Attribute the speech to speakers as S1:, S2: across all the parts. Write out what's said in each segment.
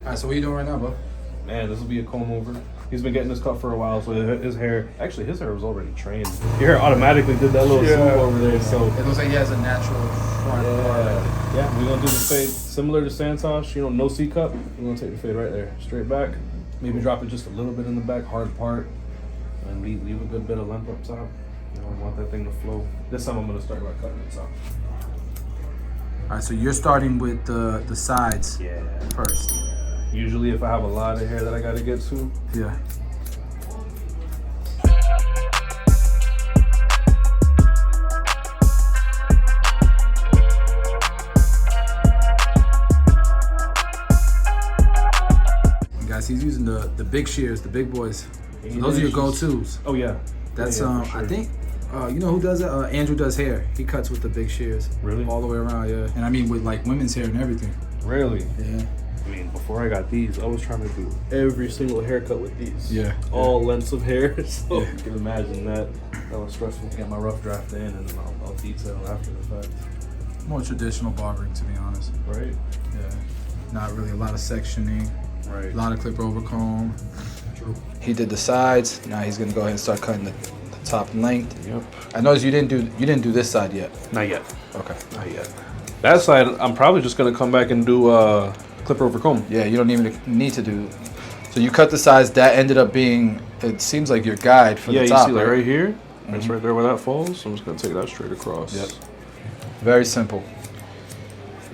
S1: All right, so what you doing right now, bro?
S2: Man, this will be a comb over. He's been getting this cut for a while, so his hair was already trained. Your hair automatically did that little swoop over there, so.
S1: It looks like he has a natural front part.
S2: Yeah, we're gonna do the fade similar to Santosh, no C cup. We're gonna take the fade right there, straight back. Maybe drop it just a little bit in the back, hard part, and leave a good bit of length up top. I want that thing to flow. This time I'm gonna start by cutting it top.
S1: All right, so you're starting with the sides first.
S2: Usually if I have a lot of hair that I gotta get to.
S1: Yeah. Guys, he's using the big shears, the big boys. So those are your go-tos.
S2: Oh yeah.
S1: That's
S2: sure.
S1: I think you know who does it? Andrew does hair. He cuts with the big shears.
S2: Really?
S1: All the way around, yeah. And I mean with like women's hair and everything.
S2: Really?
S1: Yeah.
S2: I mean, before I got these, I was trying to do every single haircut with these.
S1: Yeah.
S2: All lengths of hair. So you can imagine that was stressful to get my rough draft in, and then I'll detail after the fact.
S1: More traditional barbering, to be honest.
S2: Right?
S1: Yeah. Not really a lot of sectioning.
S2: Right.
S1: A lot of clip over comb. True. He did the sides. Now he's gonna go ahead and start cutting the top length.
S2: Yep.
S1: I noticed you didn't do this side yet.
S2: Not yet.
S1: Okay.
S2: Not yet. That side, I'm probably just gonna come back and do clipper over comb.
S1: Yeah, you don't even need to do. So you cut the sides. That ended up being. It seems like your guide for the top.
S2: Yeah, you see like right here. It's right there where that falls. So I'm just gonna take that straight across.
S1: Yep. Very simple.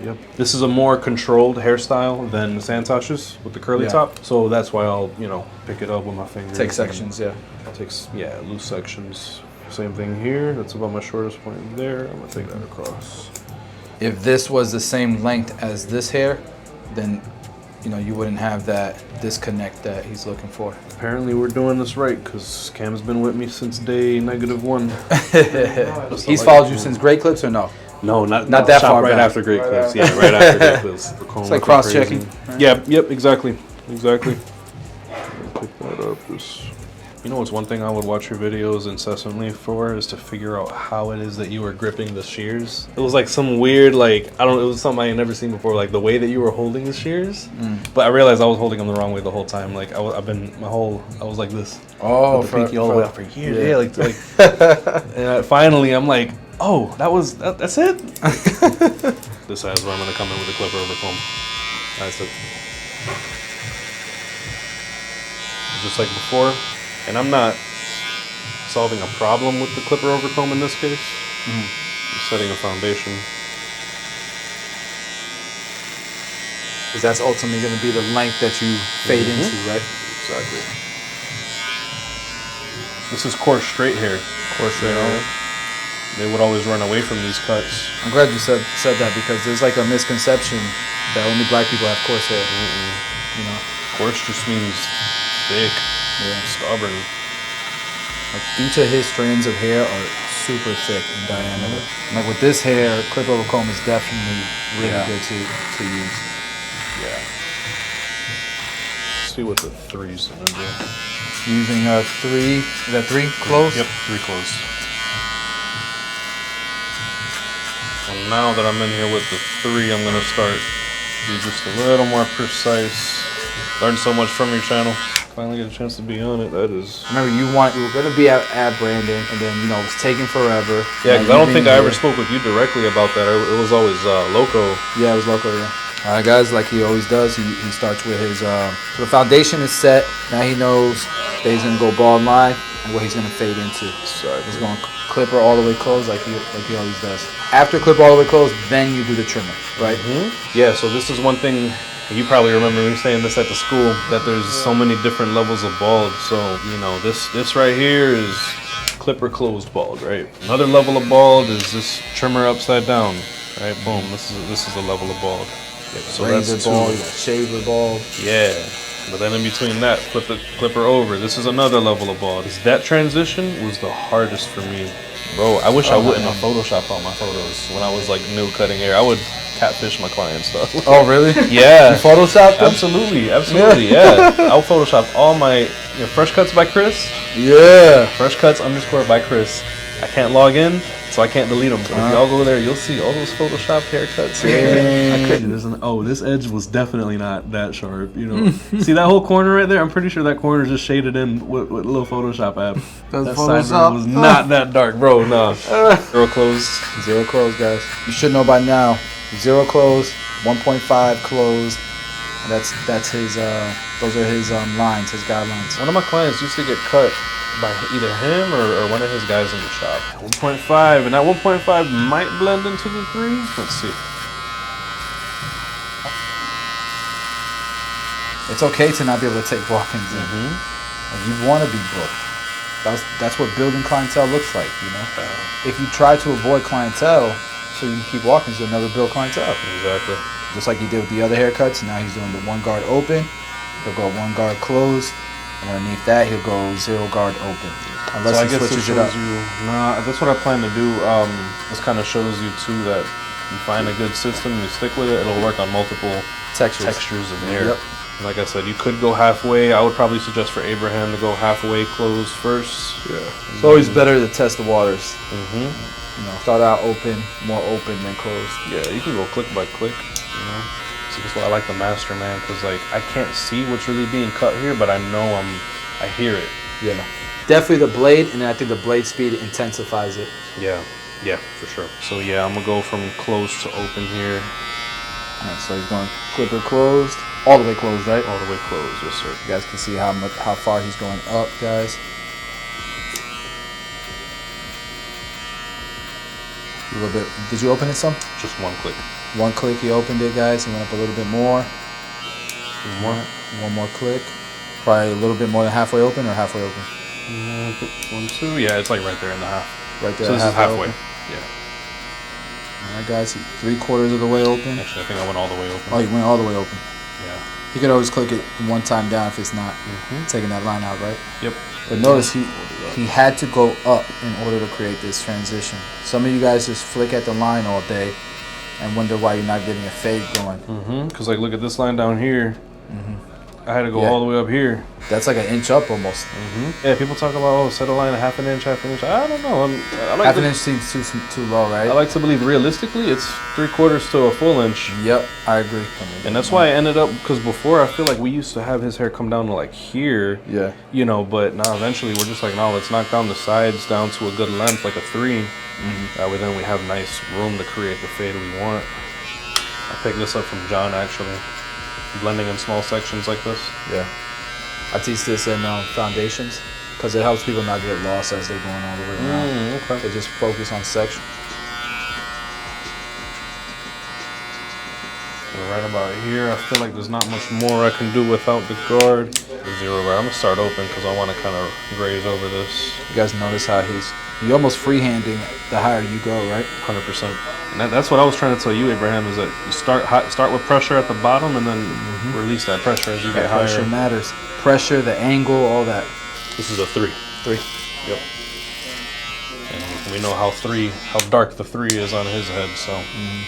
S2: Yep. This is a more controlled hairstyle than Santosh's with the curly top. So that's why I'll, pick it up with my fingers.
S1: Take sections,
S2: Takes, loose sections. Same thing here. That's about my shortest point there. I'm gonna take that across.
S1: If this was the same length as this hair, then, you wouldn't have that disconnect that he's looking for.
S2: Apparently we're doing this right because Cam's been with me since day -1.
S1: He's followed you since Great Clips or no?
S2: No, not
S1: that far
S2: right
S1: back.
S2: After Great Clips. Yeah, right after Great Clips.
S1: It's like cross-checking.
S2: Yeah, yep, exactly. Pick that up. It's one thing I would watch your videos incessantly for is to figure out how it is that you were gripping the shears. It was like some weird, it was something I had never seen before, like the way that you were holding the shears. But I realized I was holding them the wrong way the whole time. Like I was like this.
S1: Oh,
S2: with the pinky all the way up for years. And finally I'm like, oh, that's it? This size where I'm gonna come in with a clipper over comb. That's it. Just like before. And I'm not solving a problem with the clipper over comb in this case. I'm setting a foundation.
S1: Because that's ultimately going to be the length that you fade into, right?
S2: Exactly. This is coarse straight hair.
S1: Coarse straight hair.
S2: They would always run away from these cuts.
S1: I'm glad you said that because there's like a misconception that only black people have coarse hair.
S2: Coarse just means thick.
S1: Yeah.
S2: Stubborn.
S1: Like each of his strands of hair are super thick in diameter. Like with this hair, clip over comb is definitely really good to use.
S2: Yeah. Let's see what the 3's gonna do.
S1: Using 3, is that 3 close?
S2: Yep, 3 close. And now that I'm in here with the 3, I'm gonna start be just a little more precise. Learned so much from your channel. Finally get a chance to be on it. That is.
S1: Remember, you were gonna be at Brandon, and then it was taking forever.
S2: Yeah, because I don't think I ever spoke with you directly about that. It was always Loco.
S1: Yeah, it was Loco. Yeah. All right, guys. Like he always does, he starts with his. So the foundation is set. Now he knows that he's gonna go bald line and what he's gonna fade into. He's going clipper all the way closed, like he always does. After clipper all the way closed, then you do the trimmer, right?
S2: Yeah. So this is one thing. You probably remember me saying this at the school, that there's so many different levels of bald. So, this right here is clipper closed bald, right? Another level of bald is this trimmer upside down, right? Boom, this is a level of bald. So
S1: razor bald, shaver bald.
S2: Yeah, but then in between that, clipper over. This is another level of bald. That transition was the hardest for me. Bro, I wish I wouldn't have photoshopped all my photos when I was new cutting hair. I would catfish my clients though.
S1: Oh really?
S2: Yeah.
S1: You photoshopped them?
S2: Absolutely. Yeah. I'll photoshop all my fresh cuts by Chris.
S1: Yeah.
S2: Fresh cuts _ by Chris. I can't log in, so I can't delete them. But if y'all go there, you'll see all those photoshopped haircuts. I couldn't. Oh, this edge was definitely not that sharp. You know, see that whole corner right there? I'm pretty sure that corner is just shaded in with a little Photoshop app. That sideburn was not that dark, bro. No. Zero close.
S1: Zero close, guys. You should know by now. 0 close, 1.5 close. And that's his. Those are his lines, his guidelines.
S2: One of my clients used to get cut by either him or one of his guys in the shop. 1.5, and that 1.5 might blend into the 3. Let's see.
S1: It's okay to not be able to take walk-ins in. Like, you want to be booked. That's what building clientele looks like, you know? If you try to avoid clientele so you can keep walk-ins, you'll never build clientele.
S2: Exactly.
S1: Just like he did with the other haircuts. Now he's doing the 1 guard open. He'll go 1 guard close. And underneath that, he'll go 0 guard open. Unless
S2: so I
S1: he
S2: guess
S1: switches
S2: it
S1: it up.
S2: shows you. Nah, that's what I plan to do. This kind of shows you too that you find a good system, you stick with it, it'll work on multiple textures of hair.
S1: Yep.
S2: Like I said, you could go halfway. I would probably suggest for Abraham to go halfway close first.
S1: Yeah. It's always better to test the waters.
S2: Mm-hmm.
S1: You know, start out open, more open than closed.
S2: Yeah, you can go click by click. You know, so that's why I like the master, man, because like I can't see what's really being cut here, but I know I hear it.
S1: Yeah. Definitely the blade, and I think the blade speed intensifies it.
S2: Yeah, for sure. So yeah, I'm gonna go from closed to open here.
S1: All right, so he's going clipper closed, all the way closed, right?
S2: All the way closed, yes sir.
S1: You guys can see how far he's going up, guys. A little bit. Did you open it some?
S2: Just 1 click.
S1: 1 click, he opened it, guys. He went up a little bit more. One more click. Probably a little bit more than halfway open, or halfway open.
S2: 1, 2. Yeah, it's like right there in the half.
S1: Right there.
S2: So this is halfway.
S1: Open.
S2: Yeah.
S1: All right, guys. 3/4 of the way open.
S2: Actually, I think I went all the way open.
S1: Oh, you went all the way open.
S2: Yeah.
S1: You could always click it 1 time down if it's not taking that line out, right?
S2: Yep.
S1: But notice he had to go up in order to create this transition. Some of you guys just flick at the line all day and wonder why you're not getting a fade going.
S2: Because like, look at this line down here. I had to go all the way up here.
S1: That's like an inch up almost.
S2: Yeah, people talk about set a line a half an inch. I don't know. I like
S1: half an inch seems too low, right?
S2: I like to believe realistically it's 3/4 to a full inch.
S1: Yep, I agree.
S2: And that's why I ended up, because before I feel like we used to have his hair come down to like here.
S1: Yeah.
S2: You know, but now eventually we're just like, no, let's knock down the sides down to a good length, like a 3. That way then we have nice room to create the fade we want. I picked this up from John actually. Blending in small sections like this.
S1: Yeah. I teach this in foundations because it helps people not get lost as they're going all the way around.
S2: Okay.
S1: They just focus on section.
S2: We're right about here. I feel like there's not much more I can do without the guard. The 0 guard. I'm gonna start open because I want to kind of graze over this.
S1: You guys notice how he's almost freehanding the higher you go, right?
S2: 100%. And that's what I was trying to tell you, Abraham, is that you start with pressure at the bottom and then release that pressure as you get higher.
S1: Pressure matters. Pressure, the angle, all that.
S2: This is a 3.
S1: 3.
S2: Yep. And we know how dark the 3 is on his head, so it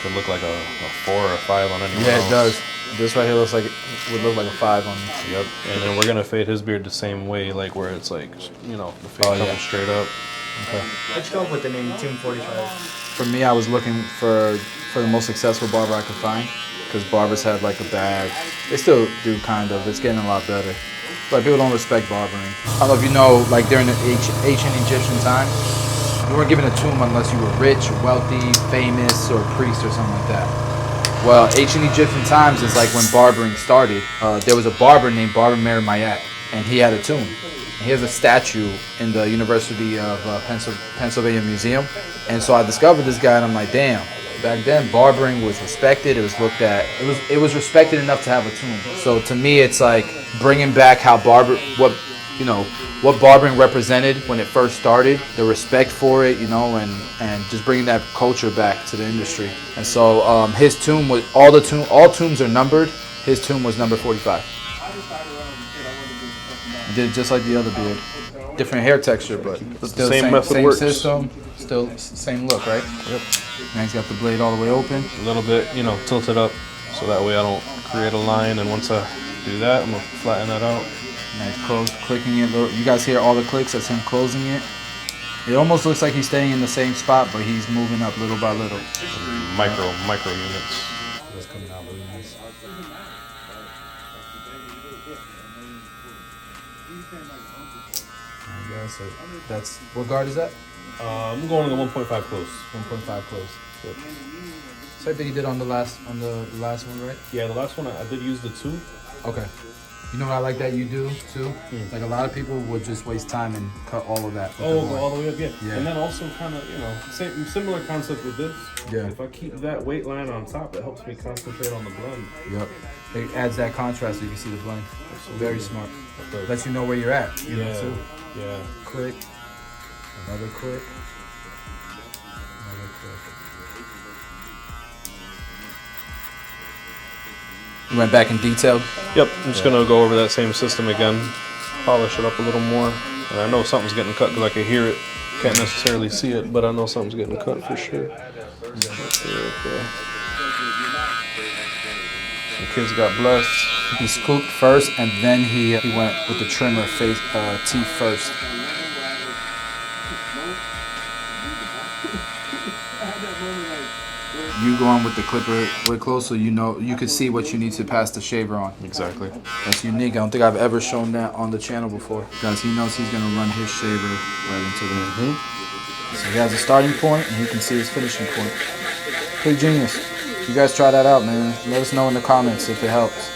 S2: could look like a 4 or a 5 on anyone else.
S1: Yeah, it does. This right here would look like a 5 on me.
S2: Yep. And then we're gonna fade his beard the same way, like where it's like, you know, the fade coming straight up.
S1: Okay.
S3: Let's go with the name Team 45.
S1: For me, I was looking for the most successful barber I could find, because barbers had like a bag. They still do, kind of. It's getting a lot better. But people don't respect barbering. I don't know if you know, like during the ancient Egyptian times, you weren't given a tomb unless you were rich, or wealthy, famous, or a priest or something like that. Well, ancient Egyptian times is like when barbering started. There was a barber named Barber Meir Mayat, and he had a tomb. He has a statue in the University of Pennsylvania Museum. And so I discovered this guy, and I'm like, damn. Back then, barbering was respected. It was looked at. It was respected enough to have a tomb. So to me, it's like bringing back how what barbering represented when it first started, the respect for it, and just bringing that culture back to the industry. And so his tomb was all tombs are numbered. His tomb was number 45. Did just like the other beard, different hair texture, but still
S2: same method
S1: same
S2: works.
S1: system, still same look, right?
S2: Yep.
S1: Now he's got the blade all the way open.
S2: A little bit, tilted up, so that way I don't create a line. And once I do that, I'm gonna flatten that out.
S1: Nice close, clicking it. You guys hear all the clicks? That's him closing it. It almost looks like he's staying in the same spot, but he's moving up little by little.
S2: Micro units.
S1: That's coming out really nice. Yeah, so that's what guard is that?
S2: I'm going to 1.5 close.
S1: 1.5 close.
S2: Yep.
S1: Same thing you did on the last one, right?
S2: Yeah, the last one I did use the 2.
S1: Okay. You know what I like that you do too? Like a lot of people would just waste time and cut all of that.
S2: Oh, go all the way up, yeah.
S1: Yeah.
S2: And then also kind of, similar concept with this.
S1: Yeah.
S2: If I keep that weight line on top, it helps me concentrate on the blend.
S1: Yep. It adds that contrast so you can see the blend.
S2: Absolutely.
S1: Very smart. Lets you know where you're at. You know, too.
S2: Yeah.
S1: Click. Another click. Another click. You went back in detail?
S2: Yep, I'm just going to go over that same system again, polish it up a little more. And I know something's getting cut because I can hear it. Can't necessarily see it, but I know something's getting cut for sure. The kids got blessed.
S1: He scooped first, and then he went with the trimmer teeth first. You go on with the clipper way close, so you could see what you need to pass the shaver on.
S2: Exactly.
S1: That's unique. I don't think I've ever shown that on the channel before. Guys, he knows he's gonna run his shaver right into the. So he has a starting point, and he can see his finishing point. Pretty genius. You guys try that out, man. Let us know in the comments if it helps.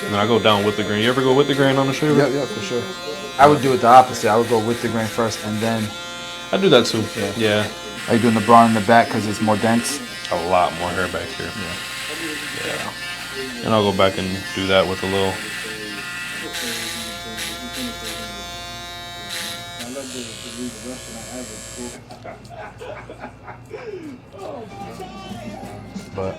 S2: And I go down with the grain. You ever go with the grain on the shaver?
S1: Yeah, for sure. I would do it the opposite. I would go with the grain first, and then.
S2: I do that too. Yeah.
S1: Are you doing the brawn in the back because it's more dense?
S2: A lot more hair back here. Yeah. And I'll go back and do that with a little.
S1: But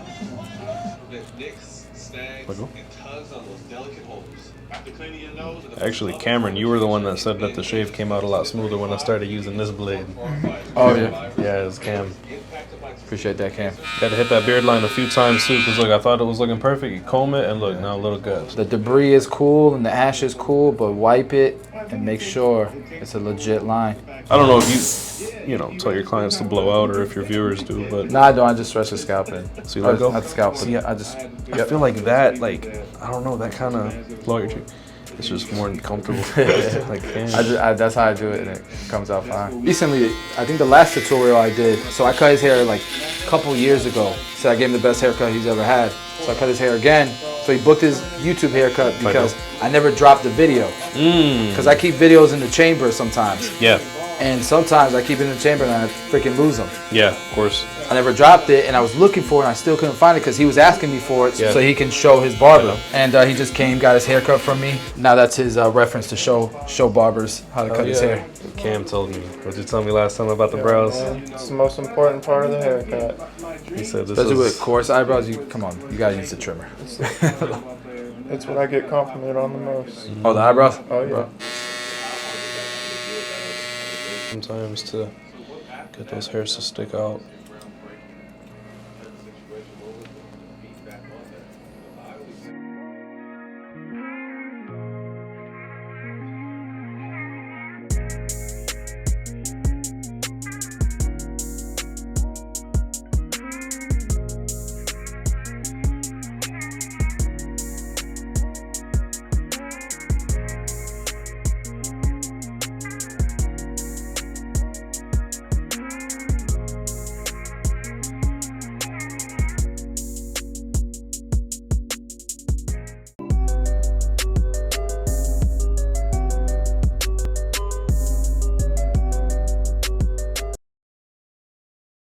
S2: Actually, Cameron, you were the one that said that the shave came out a lot smoother when I started using this blade.
S1: oh yeah,
S2: Yeah, it's Cam.
S1: appreciate that, Cam.
S2: Had to hit that beard line a few times too, because look, I thought it was looking perfect. You comb it, and look, now a little gaps.
S1: The debris is cool and the ash is cool, but wipe it and make sure it's a legit line.
S2: I don't know if you tell your clients to blow out or if your viewers do, but
S1: No, I don't. I just stretch the scalp in.
S2: so you let go.
S1: Not the scalp.
S2: See,
S1: I just.
S2: I feel like that, I don't know, that kind of blow your cheek. It's just more comfortable. Like,
S1: That's how I do it, and it comes out fine. Recently, I think the last tutorial I did, so I cut his hair like a couple years ago. So I gave him the best haircut he's ever had. So I cut his hair again. So he booked his YouTube haircut because I never dropped the video. Because I keep videos in the chamber sometimes.
S2: Yeah.
S1: And sometimes I keep it in the chamber and I freaking lose them.
S2: Yeah, of course.
S1: I never dropped it, and I was looking for it, and I still couldn't find it because he was asking me for it so he can show his barber. And he just came, got his haircut from me. Now that's his reference to show barbers how to cut his hair.
S2: Cam told me. What did you tell me last time about the brows?
S3: It's the most important part of the haircut.
S2: He said this
S1: Especially
S2: is
S1: with coarse eyebrows, come on, you gotta use the trimmer.
S3: It's what I get complimented on the most.
S1: Oh, the eyebrows?
S3: Oh, yeah.
S2: sometimes to get those hairs to stick out.